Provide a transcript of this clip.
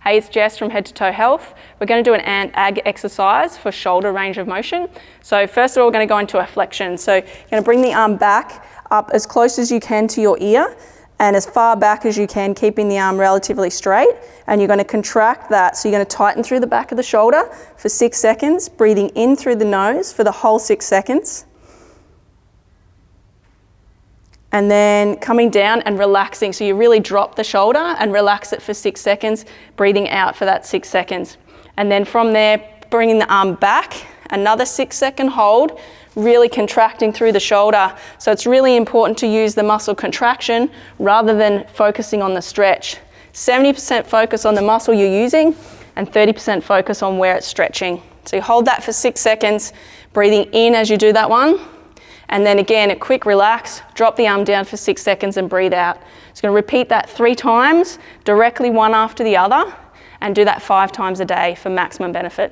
Hey, it's Jess from Head to Toe Health. We're going to do an ag exercise for shoulder range of motion. So first of all, we're going to go into a flexion. So you're going to bring the arm back up as close as you can to your ear and as far back as you can, keeping the arm relatively straight. And you're going to contract that. So you're going to tighten through the back of the shoulder for 6 seconds, breathing in through the nose for the whole 6 seconds. And then coming down and relaxing. So you really drop the shoulder and relax it for 6 seconds, breathing out for that 6 seconds. And then from there, bringing the arm back, another 6-second hold, really contracting through the shoulder. So it's really important to use the muscle contraction rather than focusing on the stretch. 70% focus on the muscle you're using and 30% focus on where it's stretching. So you hold that for 6 seconds, breathing in as you do that one. And then again, a quick relax, drop the arm down for 6 seconds and breathe out. Just going to repeat that 3 times, directly one after the other, and do that 5 times a day for maximum benefit.